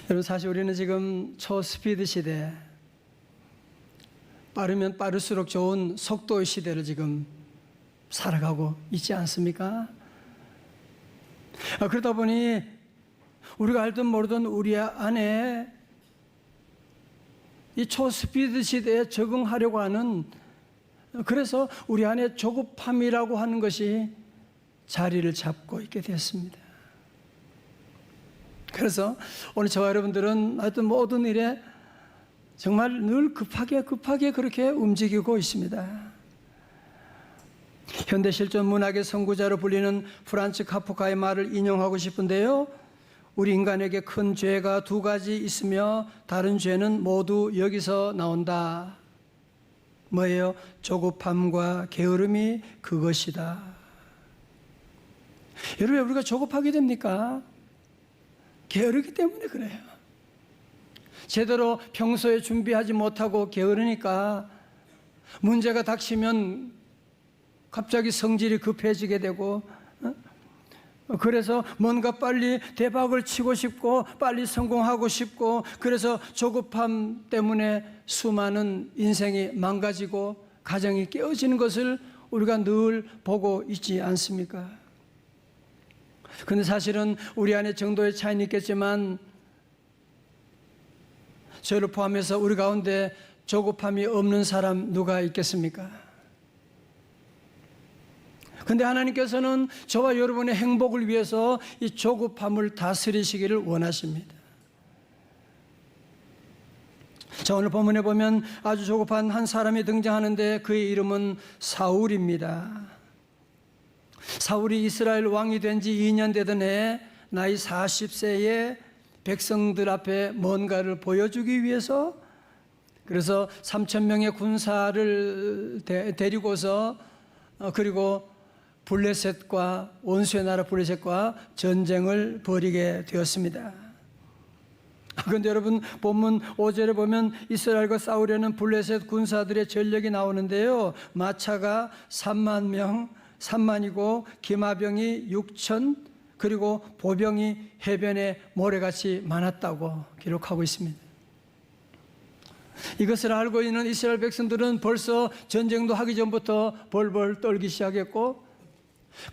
여러분, 사실 우리는 지금 초스피드 시대, 빠르면 빠를수록 좋은 속도의 시대를 지금 살아가고 있지 않습니까? 그러다 보니 우리가 알든 모르든 우리 안에 이 초스피드 시대에 적응하려고 하는, 그래서 우리 안에 조급함이라고 하는 것이 자리를 잡고 있게 됐습니다. 그래서 오늘 저와 여러분들은 하여튼 모든 일에 정말 늘 급하게 그렇게 움직이고 있습니다. 현대 실존 문학의 선구자로 불리는 프란츠 카프카의 말을 인용하고 싶은데요, 우리 인간에게 큰 죄가 두 가지 있으며 다른 죄는 모두 여기서 나온다. 뭐예요? 조급함과 게으름이 그것이다. 여러분, 왜 우리가 조급하게 됩니까? 게으르기 때문에 그래요. 제대로 평소에 준비하지 못하고 게으르니까 문제가 닥치면 갑자기 성질이 급해지게 되고, 그래서 뭔가 빨리 대박을 치고 싶고 빨리 성공하고 싶고, 그래서 조급함 때문에 수많은 인생이 망가지고 가정이 깨어지는 것을 우리가 늘 보고 있지 않습니까? 그런데 사실은 우리 안에 정도의 차이는 있겠지만 저를 포함해서 우리 가운데 조급함이 없는 사람 누가 있겠습니까? 그런데 하나님께서는 저와 여러분의 행복을 위해서 이 조급함을 다스리시기를 원하십니다. 자, 오늘 본문에 보면 아주 조급한 한 사람이 등장하는데 그의 이름은 사울입니다. 사울이 이스라엘 왕이 된 지 2년 되던 해 나이 40세에 백성들 앞에 뭔가를 보여주기 위해서, 그래서 3,000명의 군사를 데리고서 그리고 블레셋과 원수의 나라 블레셋과 전쟁을 벌이게 되었습니다. 그런데 여러분, 본문 5절에 보면 이스라엘과 싸우려는 블레셋 군사들의 전력이 나오는데요, 마차가 3만이고 기마병이 6천, 그리고 보병이 해변에 모래같이 많았다고 기록하고 있습니다. 이것을 알고 있는 이스라엘 백성들은 벌써 전쟁도 하기 전부터 벌벌 떨기 시작했고,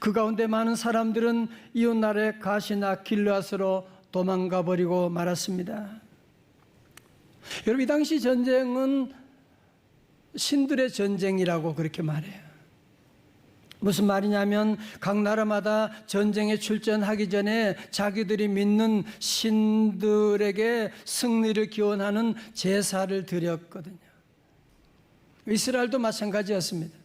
그 가운데 많은 사람들은 이웃나라의 가시나 길르앗으로 도망가 버리고 말았습니다. 여러분, 이 당시 전쟁은 신들의 전쟁이라고 그렇게 말해요. 무슨 말이냐면 각 나라마다 전쟁에 출전하기 전에 자기들이 믿는 신들에게 승리를 기원하는 제사를 드렸거든요. 이스라엘도 마찬가지였습니다.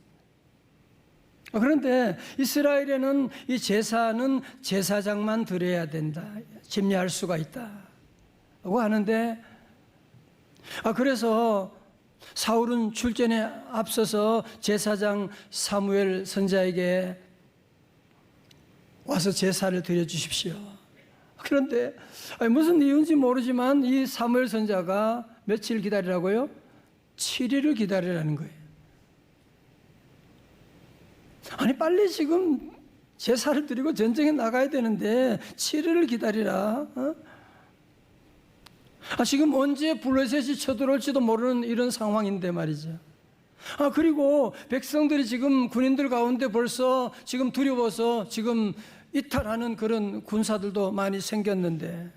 그런데 이스라엘에는 이 제사는 제사장만 드려야 된다, 침례할 수가 있다고 하는데, 그래서 사울은 출전에 앞서서 제사장 사무엘 선지자에게 와서 제사를 드려주십시오. 그런데 무슨 이유인지 모르지만 이 사무엘 선지자가 며칠 기다리라고요? 7일을 기다리라는 거예요. 아니, 빨리 지금 제사를 드리고 전쟁에 나가야 되는데 7일을 기다리라. 지금 언제 블레셋이 쳐들어올지도 모르는 이런 상황인데 말이죠. 그리고 백성들이 지금 군인들 가운데 벌써 지금 두려워서 지금 이탈하는 그런 군사들도 많이 생겼는데,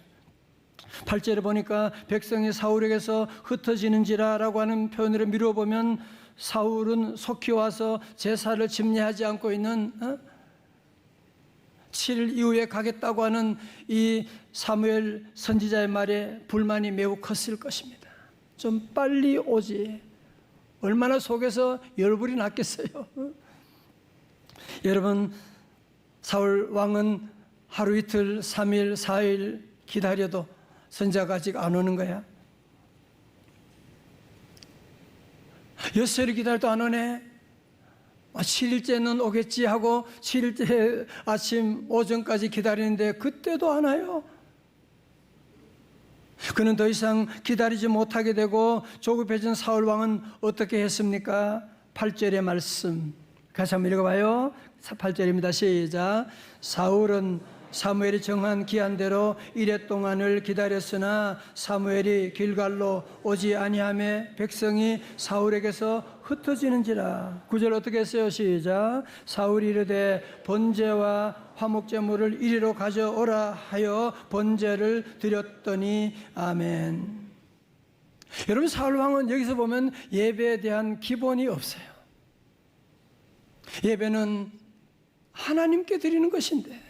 8절에 보니까 백성이 사울에게서 흩어지는지라라고 하는 표현으로 미뤄보면 사울은 속히 와서 제사를 침례하지 않고 있는 7일 이후에 가겠다고 하는 이 사무엘 선지자의 말에 불만이 매우 컸을 것입니다. 좀 빨리 오지. 얼마나 속에서 열불이 났겠어요. 여러분, 사울 왕은 하루 이틀 3일 4일 기다려도 선지자가 아직 안 오는 거야. 6일을 기다려도 안 오네. 7일째는 오겠지 하고 7일째 아침 오전까지 기다리는데 그때도 안 와요. 그는 더 이상 기다리지 못하게 되고 조급해진 사울 왕은 어떻게 했습니까? 8절의 말씀 같이 한번 읽어봐요. 8절입니다. 시작. 사울은 사무엘이 정한 기한대로 이레 동안을 기다렸으나 사무엘이 길갈로 오지 아니하매 백성이 사울에게서 흩어지는지라. 9절 어떻게 했어요? 시작. 사울이 이르되 번제와 화목제물을 이리로 가져오라 하여 번제를 드렸더니 아멘. 여러분, 사울 왕은 여기서 보면 예배에 대한 기본이 없어요. 예배는 하나님께 드리는 것인데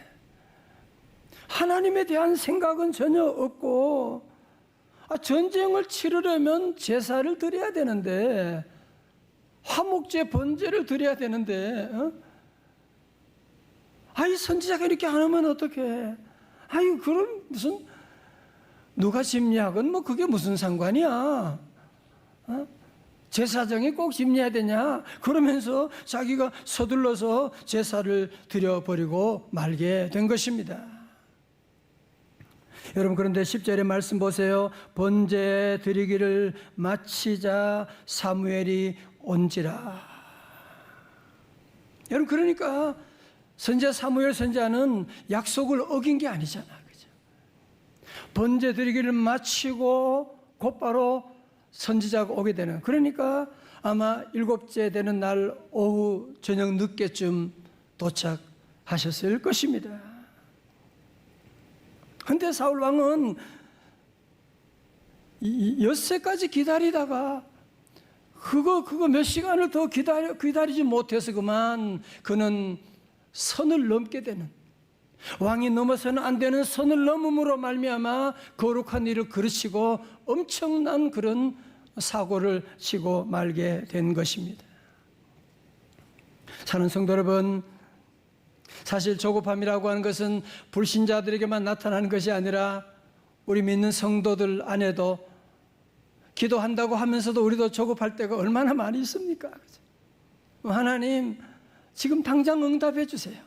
하나님에 대한 생각은 전혀 없고, 전쟁을 치르려면 제사를 드려야 되는데, 화목제 번제를 드려야 되는데, 이 선지자가 이렇게 안 하면 어떡해? 그럼 무슨 누가 심리학은 뭐 그게 무슨 상관이야? 제사장이 꼭 심리해야 되냐? 그러면서 자기가 서둘러서 제사를 드려버리고 말게 된 것입니다. 여러분, 그런데 10절의 말씀 보세요. 번제 드리기를 마치자 사무엘이 온지라. 여러분, 그러니까 선지자 사무엘 선지자는 약속을 어긴 게 아니잖아, 그죠? 번제 드리기를 마치고 곧바로 선지자가 오게 되는, 그러니까 아마 7째 되는 날 오후 저녁 늦게쯤 도착하셨을 것입니다. 근데 사울 왕은 엿새까지 기다리다가 그거 몇 시간을 더 기다리지 못해서 그만 그는 선을 넘게 되는, 왕이 넘어서는 안 되는 선을 넘음으로 말미암아 거룩한 일을 그르치고 엄청난 그런 사고를 치고 말게 된 것입니다. 사는 성도 여러분, 사실 조급함이라고 하는 것은 불신자들에게만 나타나는 것이 아니라 우리 믿는 성도들 안에도 기도한다고 하면서도 우리도 조급할 때가 얼마나 많이 있습니까? 하나님, 지금 당장 응답해 주세요.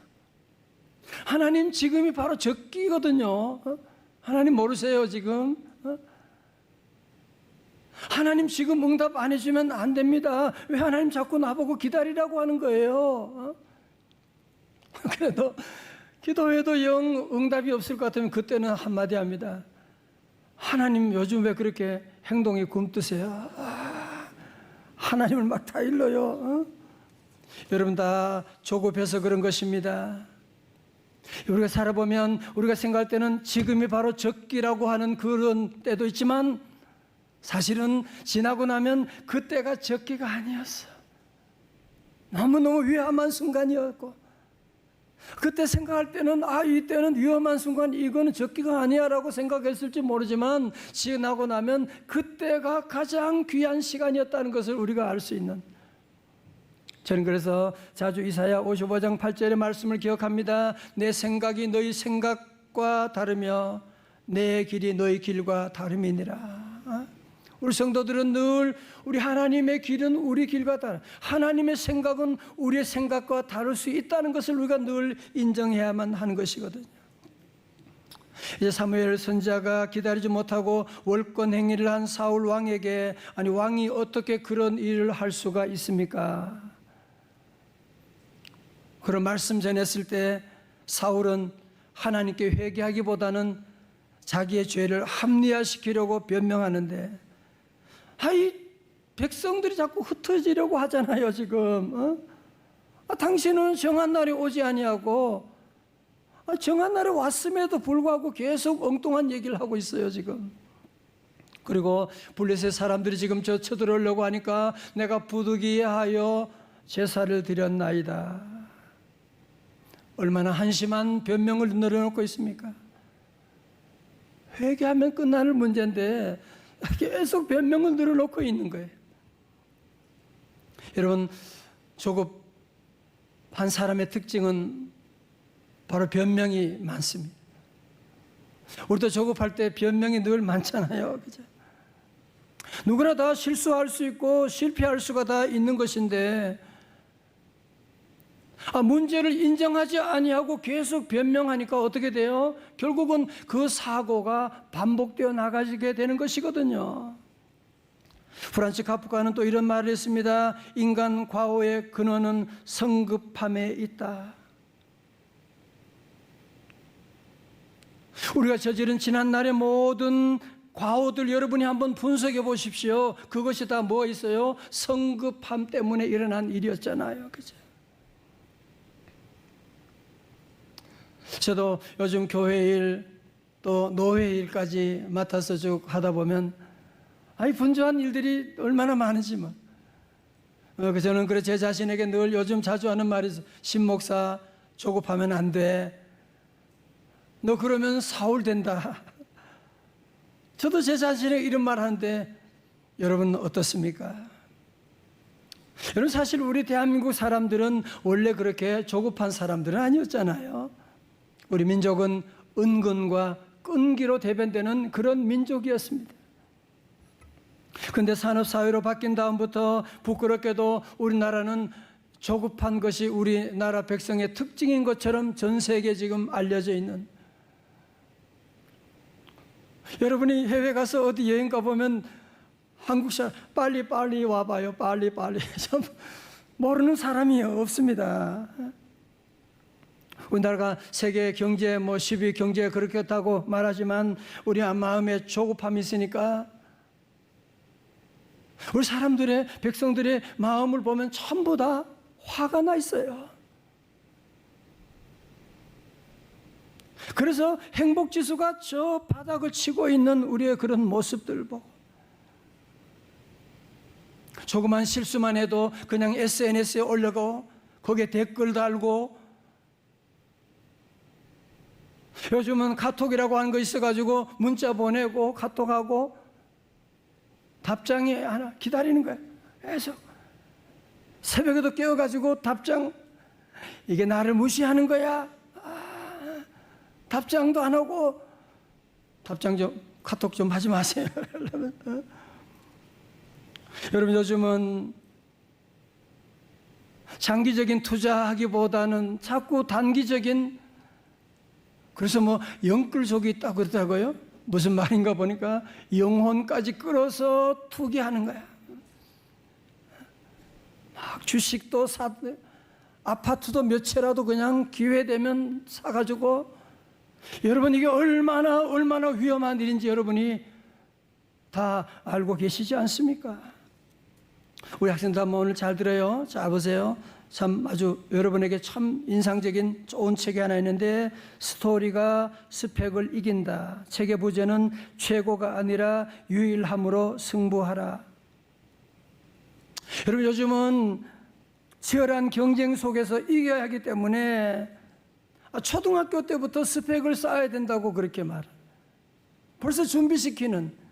하나님, 지금이 바로 적기거든요. 하나님 모르세요, 지금? 하나님, 지금 응답 안 해주면 안 됩니다. 왜 하나님 자꾸 나보고 기다리라고 하는 거예요? 그래도 기도해도 영 응답이 없을 것 같으면 그때는 한마디 합니다. 하나님, 요즘 왜 그렇게 행동이 굼뜨세요? 하나님을 막 다 일러요. 여러분, 다 조급해서 그런 것입니다. 우리가 살아보면 우리가 생각할 때는 지금이 바로 적기라고 하는 그런 때도 있지만, 사실은 지나고 나면 그때가 적기가 아니었어. 너무너무 위험한 순간이었고, 그때 생각할 때는 이때는 위험한 순간, 이거는 적기가 아니야 라고 생각했을지 모르지만, 지나고 나면 그때가 가장 귀한 시간이었다는 것을 우리가 알 수 있는, 저는 그래서 자주 이사야 55장 8절의 말씀을 기억합니다. 내 생각이 너희 생각과 다르며 내 길이 너희 길과 다름이니라. 우리 성도들은 늘 우리 하나님의 길은 우리 길과 다른, 하나님의 생각은 우리의 생각과 다를 수 있다는 것을 우리가 늘 인정해야만 하는 것이거든요. 이제 사무엘 선지자가 기다리지 못하고 월권 행위를 한 사울 왕에게, 왕이 어떻게 그런 일을 할 수가 있습니까? 그런 말씀 전했을 때 사울은 하나님께 회개하기보다는 자기의 죄를 합리화시키려고 변명하는데, 백성들이 자꾸 흩어지려고 하잖아요, 지금. 당신은 정한 날이 오지 아니하고, 정한 날에 왔음에도 불구하고 계속 엉뚱한 얘기를 하고 있어요, 지금. 그리고 블레셋 사람들이 지금 쳐들어오려고 하니까 내가 부득이해 하여 제사를 드렸나이다. 얼마나 한심한 변명을 늘어놓고 있습니까? 회개하면 끝나는 문제인데 계속 변명을 늘어놓고 있는 거예요. 여러분, 조급한 사람의 특징은 바로 변명이 많습니다. 우리도 조급할 때 변명이 늘 많잖아요, 그죠? 누구나 다 실수할 수 있고 실패할 수가 다 있는 것인데, 문제를 인정하지 아니하고 계속 변명하니까 어떻게 돼요? 결국은 그 사고가 반복되어 나가게 되는 것이거든요. 프란츠 카프카는 또 이런 말을 했습니다. 인간 과오의 근원은 성급함에 있다. 우리가 저지른 지난날의 모든 과오들 여러분이 한번 분석해 보십시오. 그것이 다 뭐 있어요? 성급함 때문에 일어난 일이었잖아요. 그죠? 저도 요즘 교회 일, 또 노회 일까지 맡아서 쭉 하다 보면 분주한 일들이 얼마나 많은지 뭐. 저는 그래 제 자신에게 늘 요즘 자주 하는 말이 있어요. 신목사 조급하면 안 돼. 너 그러면 사울 된다. 저도 제 자신에게 이런 말 하는데 여러분 어떻습니까? 여러분 사실 우리 대한민국 사람들은 원래 그렇게 조급한 사람들은 아니었잖아요. 우리 민족은 은근과 끈기로 대변되는 그런 민족이었습니다. 그런데 산업사회로 바뀐 다음부터 부끄럽게도 우리나라는 조급한 것이 우리나라 백성의 특징인 것처럼 전 세계에 지금 알려져 있는, 여러분이 해외 가서 어디 여행 가보면 한국 사람 빨리 와봐요. 빨리 참 모르는 사람이 없습니다. 우리나라가 세계 경제 10위 경제가 그렇겠다고 말하지만 우리 마음에 조급함이 있으니까 우리 사람들의, 백성들의 마음을 보면 전부 다 화가 나 있어요. 그래서 행복지수가 저 바닥을 치고 있는 우리의 그런 모습들 보고 조그만 실수만 해도 그냥 SNS에 올려고 거기에 댓글 달고, 요즘은 카톡이라고 하는 거 있어가지고 문자 보내고 카톡하고 답장이 하나 기다리는 거예요. 계속 새벽에도 깨워가지고 답장, 이게 나를 무시하는 거야. 답장도 안 하고, 답장 좀, 카톡 좀 하지 마세요. 여러분 요즘은 장기적인 투자하기보다는 자꾸 단기적인, 그래서 영끌속이 있다고 그러더라고요. 무슨 말인가 보니까 영혼까지 끌어서 투기하는 거야. 막 주식도 사고 아파트도 몇 채라도 그냥 기회 되면 사가지고, 여러분 이게 얼마나 위험한 일인지 여러분이 다 알고 계시지 않습니까? 우리 학생들 한번 오늘 잘 들어요. 자 보세요. 참 아주 여러분에게 참 인상적인 좋은 책이 하나 있는데, 스토리가 스펙을 이긴다. 책의 부제는 최고가 아니라 유일함으로 승부하라. 여러분 요즘은 치열한 경쟁 속에서 이겨야 하기 때문에 초등학교 때부터 스펙을 쌓아야 된다고 그렇게 말해요. 벌써 준비시키는.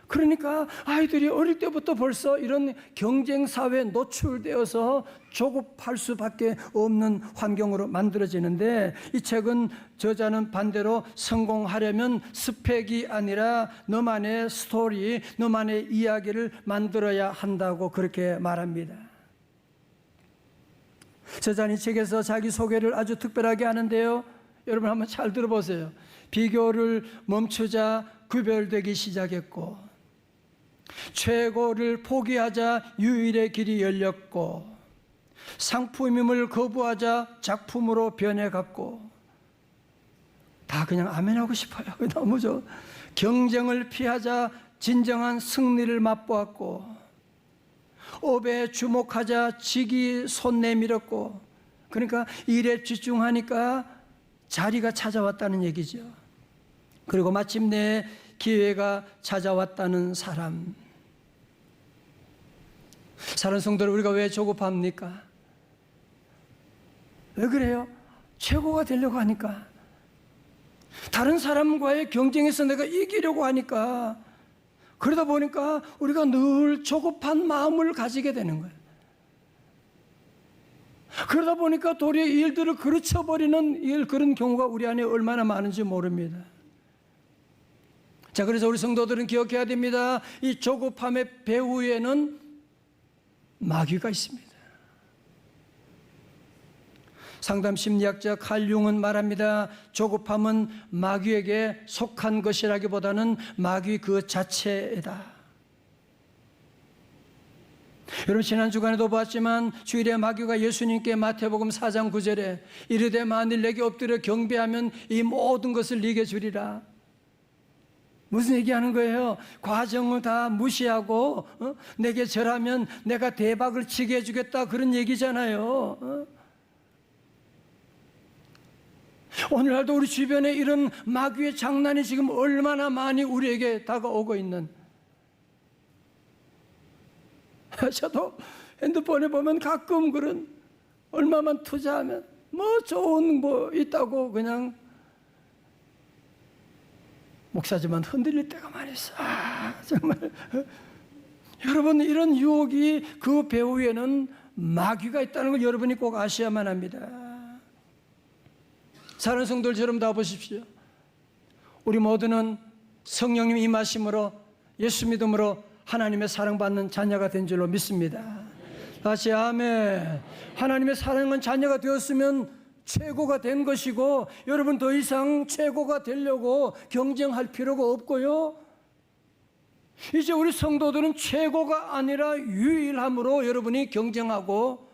그러니까 아이들이 어릴 때부터 벌써 이런 경쟁 사회에 노출되어서 조급할 수밖에 없는 환경으로 만들어지는데, 이 책은 저자는 반대로 성공하려면 스펙이 아니라 너만의 스토리, 너만의 이야기를 만들어야 한다고 그렇게 말합니다. 저자는 이 책에서 자기 소개를 아주 특별하게 하는데요. 여러분 한번 잘 들어보세요. 비교를 멈추자 구별되기 시작했고, 최고를 포기하자 유일의 길이 열렸고, 상품임을 거부하자 작품으로 변해갔고, 다 그냥 아멘하고 싶어요. 너무 좋아. 경쟁을 피하자 진정한 승리를 맛보았고, 업에 주목하자 직이 손 내밀었고, 그러니까 일에 집중하니까 자리가 찾아왔다는 얘기죠. 그리고 마침내 기회가 찾아왔다는 사람. 사랑하는 성도들, 우리가 왜 조급합니까? 왜 그래요? 최고가 되려고 하니까, 다른 사람과의 경쟁에서 내가 이기려고 하니까, 그러다 보니까 우리가 늘 조급한 마음을 가지게 되는 거예요. 그러다 보니까 도리어 일들을 그르쳐버리는 그런 경우가 우리 안에 얼마나 많은지 모릅니다. 자, 그래서 우리 성도들은 기억해야 됩니다. 이 조급함의 배후에는 마귀가 있습니다. 상담 심리학자 칼 융은 말합니다. 조급함은 마귀에게 속한 것이라기보다는 마귀 그 자체이다. 여러분 지난 주간에도 봤지만 주일에 마귀가 예수님께 마태복음 4장 9절에 이르되 만일 내게 엎드려 경배하면 이 모든 것을 네게 주리라. 무슨 얘기하는 거예요? 과정을 다 무시하고 내게 절하면 내가 대박을 치게 해주겠다, 그런 얘기잖아요. 오늘날도 우리 주변에 이런 마귀의 장난이 지금 얼마나 많이 우리에게 다가오고 있는. 저도 핸드폰에 보면 가끔 그런, 얼마만 투자하면 뭐 좋은 뭐 있다고 그냥 목사지만 흔들릴 때가 많이 있어. 정말 여러분, 이런 유혹이 그 배후에는 마귀가 있다는 걸 여러분이 꼭 아셔야만 합니다. 사랑하는 성도들처럼 다 보십시오. 우리 모두는 성령님 임하심으로 예수 믿음으로 하나님의 사랑받는 자녀가 된 줄로 믿습니다. 다시 아멘. 하나님의 사랑은 자녀가 되었으면 최고가 된 것이고, 여러분 더 이상 최고가 되려고 경쟁할 필요가 없고요. 이제 우리 성도들은 최고가 아니라 유일함으로 여러분이 경쟁하고,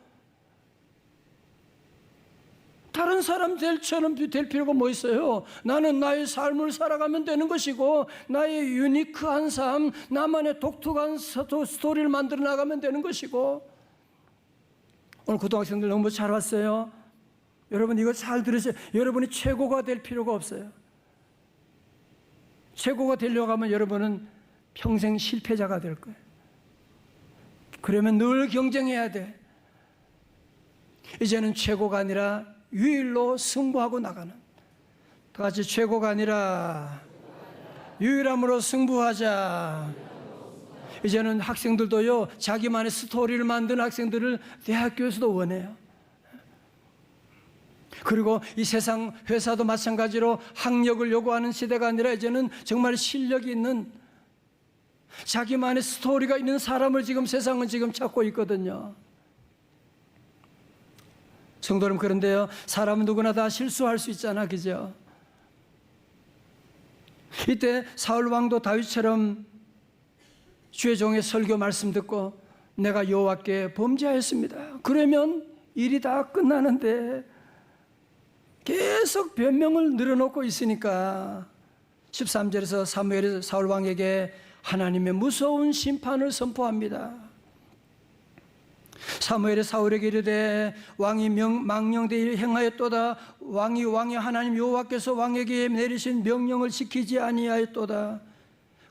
다른 사람들처럼 될 필요가 뭐 있어요? 나는 나의 삶을 살아가면 되는 것이고, 나의 유니크한 삶, 나만의 독특한 스토리를 만들어 나가면 되는 것이고. 오늘 고등학생들 너무 잘 왔어요. 여러분 이거 잘 들으세요. 여러분이 최고가 될 필요가 없어요. 최고가 되려고 하면 여러분은 평생 실패자가 될 거예요. 그러면 늘 경쟁해야 돼. 이제는 최고가 아니라 유일로 승부하고 나가는, 다 같이 최고가 아니라 유일함으로 승부하자. 이제는 학생들도요, 자기만의 스토리를 만드는 학생들을 대학교에서도 원해요. 그리고 이 세상 회사도 마찬가지로 학력을 요구하는 시대가 아니라 이제는 정말 실력이 있는, 자기만의 스토리가 있는 사람을 지금 세상은 지금 찾고 있거든요. 성도 여러분, 그런데요, 사람은 누구나 다 실수할 수 있잖아, 그죠? 이때 사울 왕도 다윗처럼 주의 종의 설교 말씀 듣고 내가 여호와께 범죄하였습니다, 그러면 일이 다 끝나는데 계속 변명을 늘어놓고 있으니까 13절에서 사무엘이 사울 왕에게 하나님의 무서운 심판을 선포합니다. 사무엘이 사울에게 이르되 왕이 망령되이 행하였도다. 왕이 하나님 여호와께서 왕에게 내리신 명령을 지키지 아니하였도다.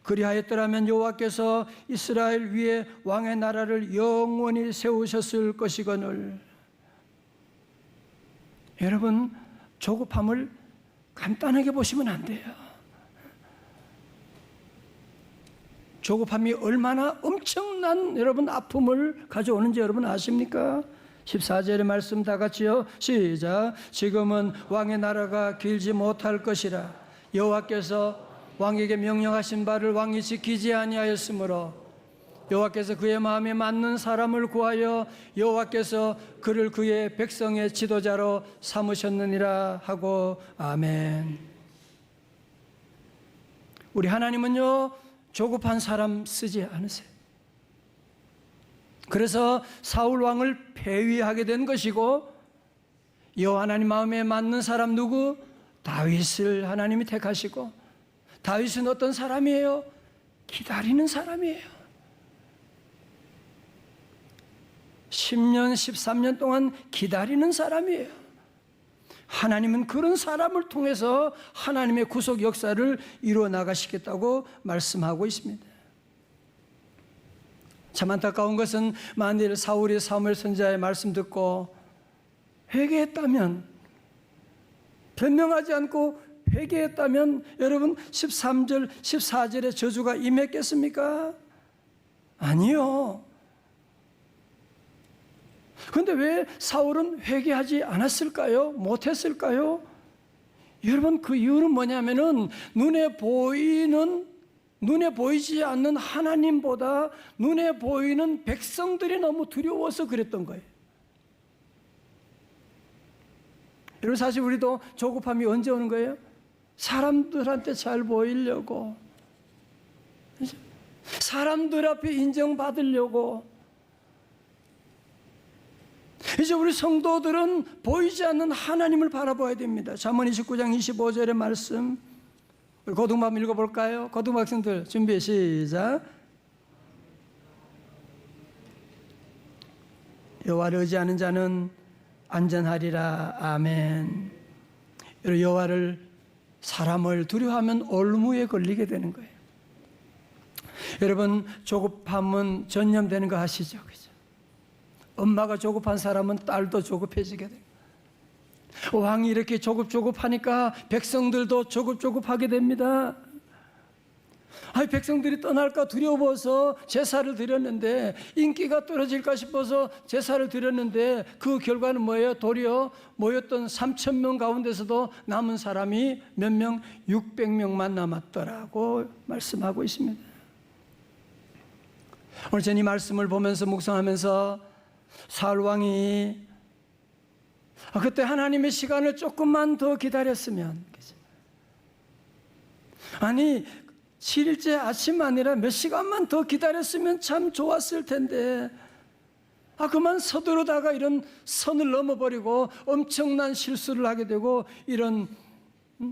그리하였더라면 여호와께서 이스라엘 위에 왕의 나라를 영원히 세우셨을 것이거늘. 여러분, 조급함을 간단하게 보시면 안 돼요. 조급함이 얼마나 엄청난 여러분 아픔을 가져오는지 여러분 아십니까? 14절의 말씀 다 같이요, 시작. 지금은 왕의 나라가 길지 못할 것이라 여호와께서 왕에게 명령하신 바를 왕이 지키지 아니하였으므로 여호와께서 그의 마음에 맞는 사람을 구하여 여호와께서 그를 그의 백성의 지도자로 삼으셨느니라 하고. 아멘. 우리 하나님은요, 조급한 사람 쓰지 않으세요. 그래서 사울 왕을 폐위하게 된 것이고, 여호와 하나님 마음에 맞는 사람 누구? 다윗을 하나님이 택하시고, 다윗은 어떤 사람이에요? 기다리는 사람이에요. 10년, 13년 동안 기다리는 사람이에요. 하나님은 그런 사람을 통해서 하나님의 구속 역사를 이루어 나가시겠다고 말씀하고 있습니다. 참 안타까운 것은 만일 사울이 사무엘 선지자의 말씀 듣고 회개했다면, 변명하지 않고 회개했다면 여러분 13절, 14절의 저주가 임했겠습니까? 아니요. 그런데 왜 사울은 회개하지 않았을까요? 못했을까요? 여러분, 그 이유는 뭐냐면은 눈에 보이지 않는 하나님보다 눈에 보이는 백성들이 너무 두려워서 그랬던 거예요. 여러분, 사실 우리도 조급함이 언제 오는 거예요? 사람들한테 잘 보이려고, 사람들 앞에 인정받으려고, 이제 우리 성도들은 보이지 않는 하나님을 바라봐야 됩니다. 잠언 29장 25절의 말씀, 우리 고등반 읽어볼까요? 고등학생들 준비 시작. 여호와를 의지하는 자는 안전하리라. 아멘. 여호와를, 사람을 두려워하면 올무에 걸리게 되는 거예요. 여러분, 조급함은 전염되는 거 아시죠? 그죠? 엄마가 조급한 사람은 딸도 조급해지게 돼요. 왕이 이렇게 조급조급하니까 백성들도 조급조급하게 됩니다. 백성들이 떠날까 두려워서 제사를 드렸는데, 인기가 떨어질까 싶어서 제사를 드렸는데 그 결과는 뭐예요? 도리어 모였던 3,000명 가운데서도 남은 사람이 몇 명? 600명만 남았더라고 말씀하고 있습니다. 오늘 저는 이 말씀을 보면서 묵상하면서 사울 왕이 그때 하나님의 시간을 조금만 더 기다렸으면, 아니 7일째 아침 아니라 몇 시간만 더 기다렸으면 참 좋았을 텐데, 그만 서두르다가 이런 선을 넘어버리고 엄청난 실수를 하게 되고 이런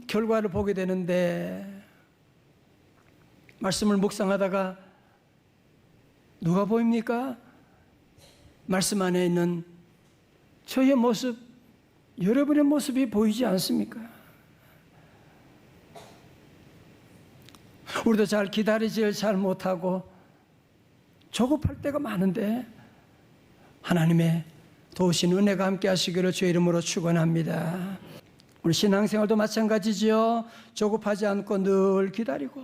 결과를 보게 되는데, 말씀을 묵상하다가 누가 보입니까? 말씀 안에 있는 저의 모습, 여러분의 모습이 보이지 않습니까? 우리도 잘 기다리질 잘 못하고 조급할 때가 많은데, 하나님의 도우신 은혜가 함께 하시기를 주의 이름으로 축원합니다. 우리 신앙생활도 마찬가지지요. 조급하지 않고 늘 기다리고,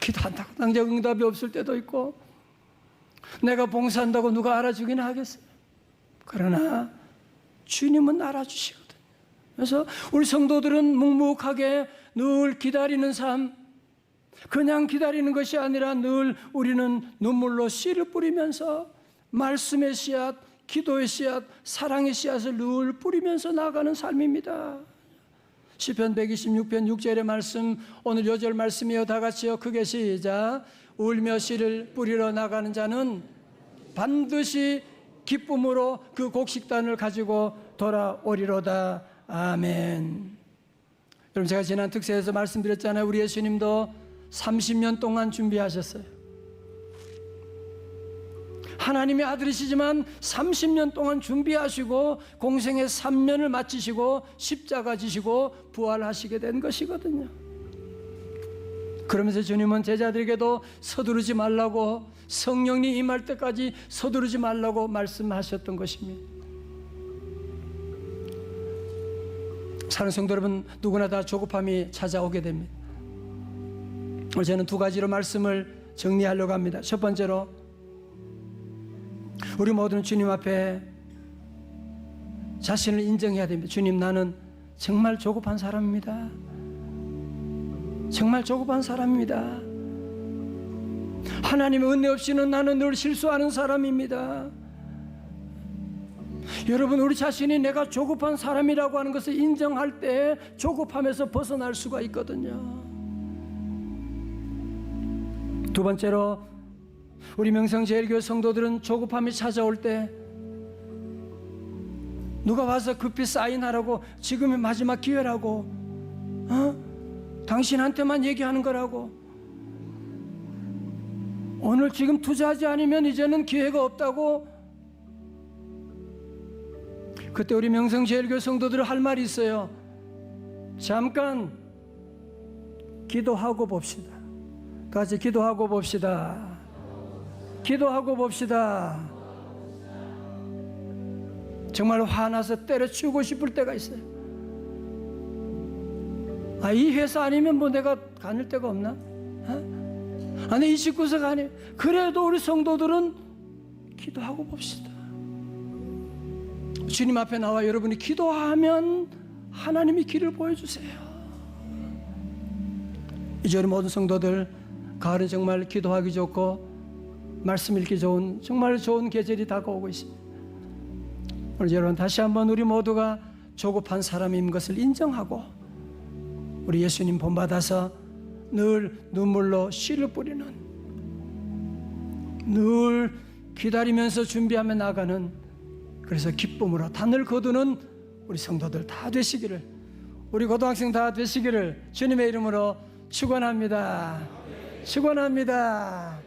기도한다고 당장 응답이 없을 때도 있고, 내가 봉사한다고 누가 알아주긴 하겠어요. 그러나 주님은 알아주시거든요. 그래서 우리 성도들은 묵묵하게 늘 기다리는 삶, 그냥 기다리는 것이 아니라 늘 우리는 눈물로 씨를 뿌리면서 말씀의 씨앗, 기도의 씨앗, 사랑의 씨앗을 늘 뿌리면서 나아가는 삶입니다. 시편 126편 6절의 말씀, 오늘 요절 말씀이요. 다 같이요. 크게 시작. 울며 씨를 뿌리러 나가는 자는 반드시 기쁨으로 그 곡식단을 가지고 돌아오리로다. 아멘. 여러분, 제가 지난 특세에서 말씀드렸잖아요. 우리 예수님도 30년 동안 준비하셨어요. 하나님의 아들이시지만 30년 동안 준비하시고 공생의 3년을 마치시고 십자가 지시고 부활하시게 된 것이거든요. 그러면서 주님은 제자들에게도 서두르지 말라고, 성령님 임할 때까지 서두르지 말라고 말씀하셨던 것입니다. 사는 성도 여러분, 누구나 다 조급함이 찾아오게 됩니다. 오늘 저는 두 가지로 말씀을 정리하려고 합니다. 첫 번째로, 우리 모두는 주님 앞에 자신을 인정해야 됩니다. 주님, 나는 정말 조급한 사람입니다. 정말 조급한 사람입니다. 하나님의 은혜 없이는 나는 늘 실수하는 사람입니다. 여러분, 우리 자신이 내가 조급한 사람이라고 하는 것을 인정할 때 조급함에서 벗어날 수가 있거든요. 두 번째로, 우리 명성제일교회 성도들은 조급함이 찾아올 때 누가 와서 급히 사인하라고, 지금이 마지막 기회라고, 당신한테만 얘기하는 거라고, 오늘 지금 투자하지 않으면 이제는 기회가 없다고, 그때 우리 명성제일교회 성도들 할 말이 있어요. 잠깐 기도하고 봅시다. 같이 기도하고 봅시다. 기도하고 봅시다. 정말 화나서 때려치우고 싶을 때가 있어요. 이 회사 아니면 뭐 내가 다닐 데가 없나? 아니, 이 집구석 아니면. 그래도 우리 성도들은 기도하고 봅시다. 주님 앞에 나와 여러분이 기도하면 하나님이 길을 보여주세요. 이제 우리 모든 성도들, 가을은 정말 기도하기 좋고 말씀 읽기 좋은, 정말 좋은 계절이 다가오고 있습니다. 오늘 여러분, 다시 한번 우리 모두가 조급한 사람인 것을 인정하고 우리 예수님 본받아서 늘 눈물로 씨를 뿌리는, 늘 기다리면서 준비하며 나가는, 그래서 기쁨으로 단을 거두는 우리 성도들 다 되시기를, 우리 고등학생 다 되시기를 주님의 이름으로 축원합니다. 축원합니다.